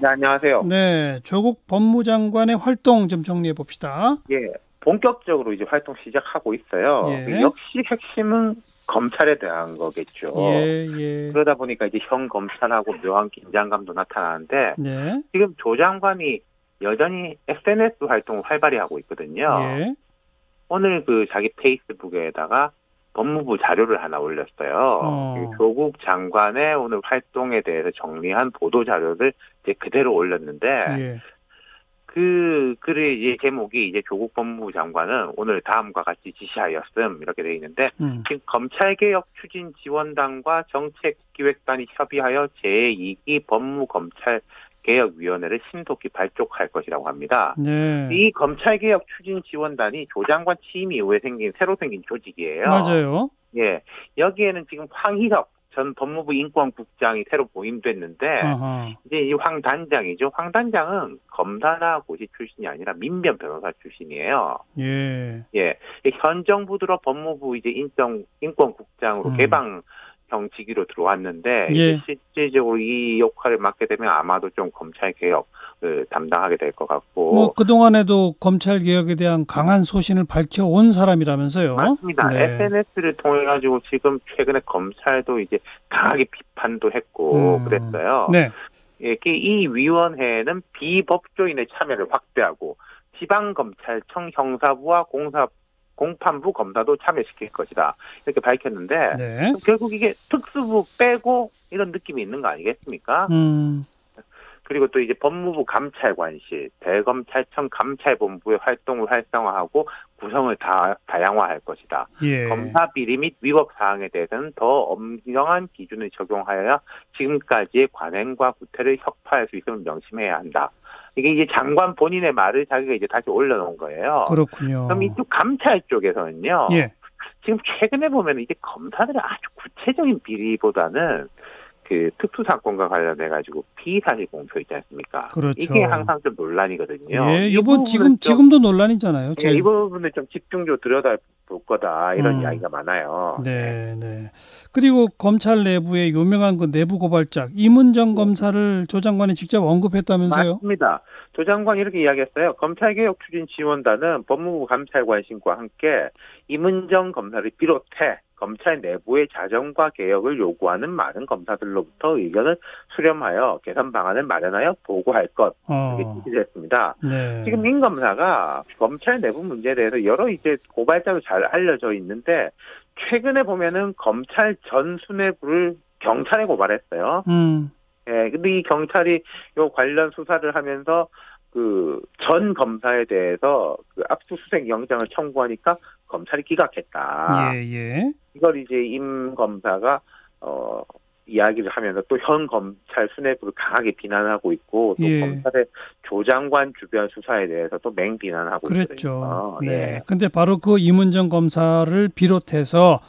네, 안녕하세요. 네, 조국 법무장관의 활동 좀 정리해 봅시다. 예, 본격적으로 이제 활동 시작하고 있어요. 예, 역시 핵심은 검찰에 대한 거겠죠. 예, 예, 그러다 보니까 이제 현 검찰하고 묘한 긴장감도 나타나는데 네, 지금 조 장관이 여전히 SNS 활동을 활발히 하고 있거든요. 예, 오늘 그 자기 페이스북에다가 법무부 자료를 하나 올렸어요. 이 어, 조국 장관의 오늘 활동에 대해서 정리한 보도 자료를 이제 그대로 올렸는데 예, 그 글의 이제 제목이 이제 조국 법무부 장관은 오늘 다음과 같이 지시하였음 이렇게 돼 있는데 지금 검찰개혁 추진 지원단과 정책기획단이 협의하여 제2기 법무검찰개혁위원회를 신속히 발족할 것이라고 합니다. 네, 이 검찰개혁 추진 지원단이 조 장관 취임 이후에 새로 생긴 조직이에요. 맞아요. 예, 여기에는 지금 황희석 전 법무부 인권국장이 새로 보임됐는데 어허, 이제 이 황 단장이죠. 황 단장은 검사나 고시 출신이 아니라 민변 변호사 출신이에요. 예, 예, 현 정부 들어 법무부 이제 인권국장으로 개방형 직위로 들어왔는데 예, 이제 실질적으로 이 역할을 맡게 되면 아마도 좀 검찰 개혁을 담당하게 될 것 뭐 같고. 그동안에도 검찰 개혁에 대한 강한 소신을 밝혀온 사람이라면서요. 맞습니다. 네, SNS를 통해 가지고 지금 최근에 검찰도 이제 강하게 비판도 했고 그랬어요. 네, 이렇게 이 위원회는 비법조인의 참여를 확대하고 지방검찰청 형사부와 공판부 검사도 참여시킬 것이다. 이렇게 밝혔는데 네, 결국 이게 특수부 빼고 이런 느낌이 있는 거 아니겠습니까? 그리고 또 이제 법무부 감찰관실, 대검찰청 감찰본부의 활동을 활성화하고 구성을 다양화할 것이다. 예, 검사 비리 및 위법 사항에 대해서는 더 엄정한 기준을 적용하여야 지금까지의 관행과 구태를 혁파할 수 있음을 명심해야 한다. 이게 이제 장관 본인의 말을 자기가 이제 다시 올려놓은 거예요. 그렇군요. 그럼 이쪽 감찰 쪽에서는요. 예, 지금 최근에 보면 이제 검사들의 아주 구체적인 비리보다는 그 특수사건과 관련해 가지고 피의사실 공표 있지 않습니까? 그렇죠. 이게 항상 좀 논란이거든요. 예, 이번 지금도 논란이잖아요. 이 부분을 좀 집중적으로 들여다볼 거다 이런 이야기가 많아요. 네, 네. 그리고 검찰 내부의 유명한 그 내부 고발장 이문정 검사를 조 장관이 직접 언급했다면서요? 맞습니다. 조 장관이 이렇게 이야기했어요. 검찰개혁 추진 지원단은 법무부 감찰관실과 함께 이문정 검사를 비롯해 검찰 내부의 자정과 개혁을 요구하는 많은 검사들로부터 의견을 수렴하여 개선 방안을 마련하여 보고할 것 이렇게 지시를 했습니다. 네. 지금 민 검사가 검찰 내부 문제에 대해서 여러 이제 고발자도 잘 알려져 있는데 최근에 보면은 검찰 전 수뇌부를 경찰에 고발했어요. 예, 근데 이 경찰이 요 관련 수사를 하면서 그 전 검사에 대해서 그 압수수색 영장을 청구하니까 검찰이 기각했다. 예, 예. 이걸 이제 임 검사가 이야기를 하면서 또 현 검찰 수뇌부를 강하게 비난하고 있고 또 검찰의 조 장관 주변 수사에 대해서 또 맹비난하고 그랬죠. 있거든요. 네. 예. 근데 바로 그 이문정 검사를 비롯해서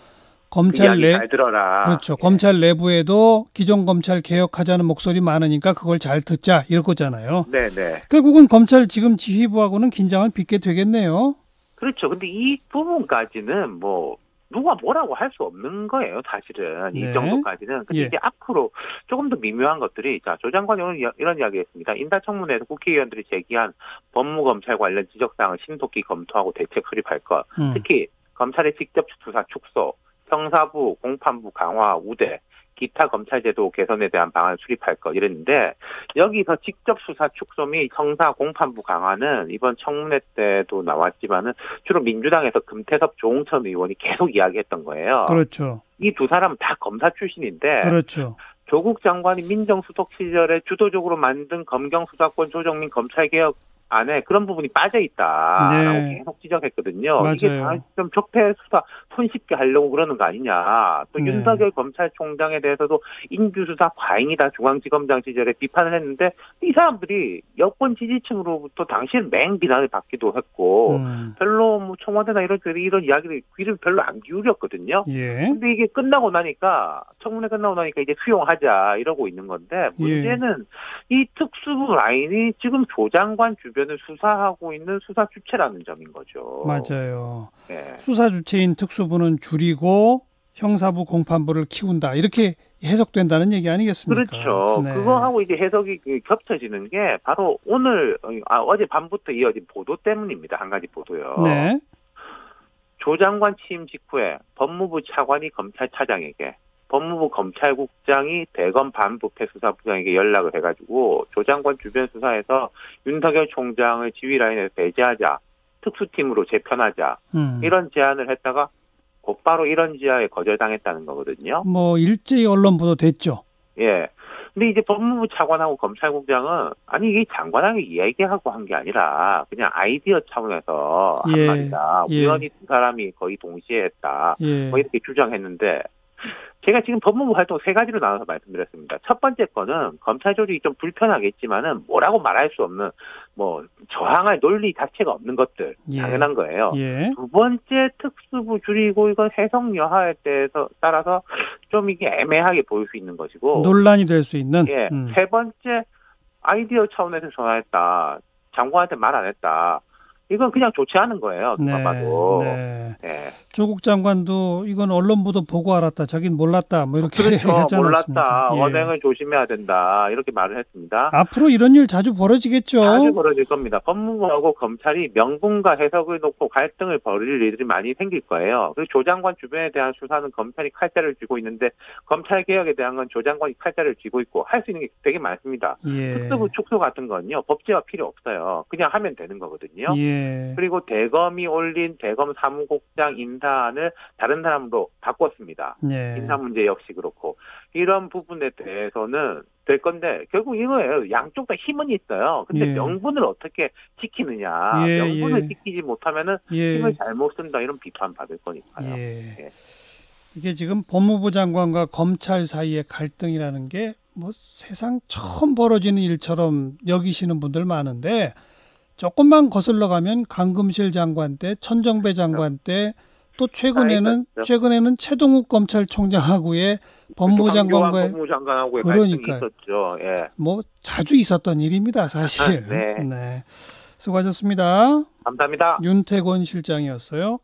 검찰 잘 들어라. 그렇죠. 예. 검찰 내부에도 기존 검찰 개혁하자는 목소리 많으니까 그걸 잘 듣자 이거잖아요. 네, 네. 결국은 검찰 지금 지휘부하고는 긴장을 빚게 되겠네요. 그렇죠. 근데 이 부분까지는 뭐 누가 뭐라고 할 수 없는 거예요, 사실은. 네. 이 정도까지는. 근데 이제 앞으로 조금 더 미묘한 것들이, 자, 조 장관이 오늘 이런 이야기 했습니다. 인사청문회에서 국회의원들이 제기한 법무검찰 관련 지적사항을 신속히 검토하고 대책 수립할 것. 특히 검찰의 직접 수사 축소, 형사부, 공판부 강화, 우대, 기타 검찰제도 개선에 대한 방안을 수립할 것 이랬는데 여기서 직접 수사 축소 및 형사 공판부 강화는 이번 청문회 때도 나왔지만은 주로 민주당에서 금태섭 조홍천 의원이 계속 이야기했던 거예요. 그렇죠. 이 두 사람은 다 검사 출신인데 그렇죠. 조국 장관이 민정수석 시절에 주도적으로 만든 검경수사권 조정 및 검찰개혁 안에 그런 부분이 빠져 있다라고 계속 지적했거든요. 맞아요. 이게 다 좀 적폐 수사 손쉽게 하려고 그러는 거 아니냐. 또 윤석열 검찰총장에 대해서도 인주수사 과잉이다. 중앙지검장 시절에 비판을 했는데 이 사람들이 여권 지지층으로부터 당시엔 맹비난을 받기도 했고 별로 뭐 청와대나 이런 이야기를 귀를 별로 안 기울였거든요. 근데 이게 끝나고 나니까 청문회 끝나고 나니까 이제 수용하자 이러고 있는 건데 문제는 이 특수부 라인이 지금 조 장관 주변을 수사하고 있는 수사 주체라는 점인 거죠. 맞아요. 수사 주체인 특수부는 줄이고 형사부 공판부를 키운다. 이렇게 해석된다는 얘기 아니겠습니까? 그렇죠. 네. 그거하고 이제 해석이 겹쳐지는 게 바로 어제 밤부터 이어진 보도 때문입니다. 한 가지 보도요. 네. 조 장관 취임 직후에 법무부 차관이 검찰차장에게, 법무부 검찰국장이 대검 반부패 수사부장에게 연락을 해가지고 조 장관 주변 수사에서 윤석열 총장을 지휘라인에서 배제하자, 특수팀으로 재편하자, 이런 제안을 했다가 곧바로 이런 지하에 거절당했다는 거거든요. 뭐 일제히 언론 보도됐죠. 예. 근데 이제 법무부 차관하고 검찰국장은 아니 이게 장관에게 이야기하고 한 게 아니라 그냥 아이디어 차원에서 한 예. 말이다. 예. 우연히 두 사람이 거의 동시에 했다. 예. 뭐 이렇게 주장했는데 제가 지금 법무부 활동 세 가지로 나눠서 말씀드렸습니다. 첫 번째 거는 검찰 조직이 좀 불편하겠지만은 뭐라고 말할 수 없는 뭐 저항할 논리 자체가 없는 것들 예. 당연한 거예요. 예. 두 번째 특수부 줄이고 이건 해석 여하에 대해서 따라서 좀 이게 애매하게 보일 수 있는 것이고 논란이 될 수 있는. 예. 세 번째 아이디어 차원에서 전화했다. 장관한테 말 안 했다. 이건 그냥 좋지 않은 거예요. 누가 봐도. 네. 예. 조국 장관도 이건 언론 보도 보고 알았다. 자기는 몰랐다. 뭐 이렇게 그렇죠. 하지 않았습니까? 몰랐다. 예. 언행을 조심해야 된다. 이렇게 말을 했습니다. 앞으로 이런 일 자주 벌어지겠죠. 자주 벌어질 겁니다. 법무부하고 검찰이 명분과 해석을 놓고 갈등을 벌일 일들이 많이 생길 거예요. 그리고 조 장관 주변에 대한 수사는 검찰이 칼자를 쥐고 있는데 검찰 개혁에 대한 건 조 장관이 칼자를 쥐고 있고 할 수 있는 게 되게 많습니다. 예. 특수부 축소 같은 건요. 법제화 필요 없어요. 그냥 하면 되는 거거든요. 예. 그리고 대검이 올린 대검 사무국장 인사안을 다른 사람으로 바꿨습니다. 예. 인사 문제 역시 그렇고 이런 부분에 대해서는 될 건데 결국 이거예요. 양쪽 다 힘은 있어요. 근데 예. 명분을 어떻게 지키느냐. 예, 명분을 예. 지키지 못하면은 예. 힘을 잘못 쓴다 이런 비판 받을 거니까요. 예. 예. 이게 지금 법무부 장관과 검찰 사이의 갈등이라는 게 뭐 세상 처음 벌어지는 일처럼 여기시는 분들 많은데 조금만 거슬러 가면 강금실 장관 때, 천정배 장관 때, 또 최근에는 최동욱 검찰총장하고의 법무부 장관과의 법무장관하고의 그러니까요. 갈등이 있었죠. 예. 뭐 자주 있었던 일입니다, 사실. 네. 네. 수고하셨습니다. 감사합니다. 윤태권 실장이었어요.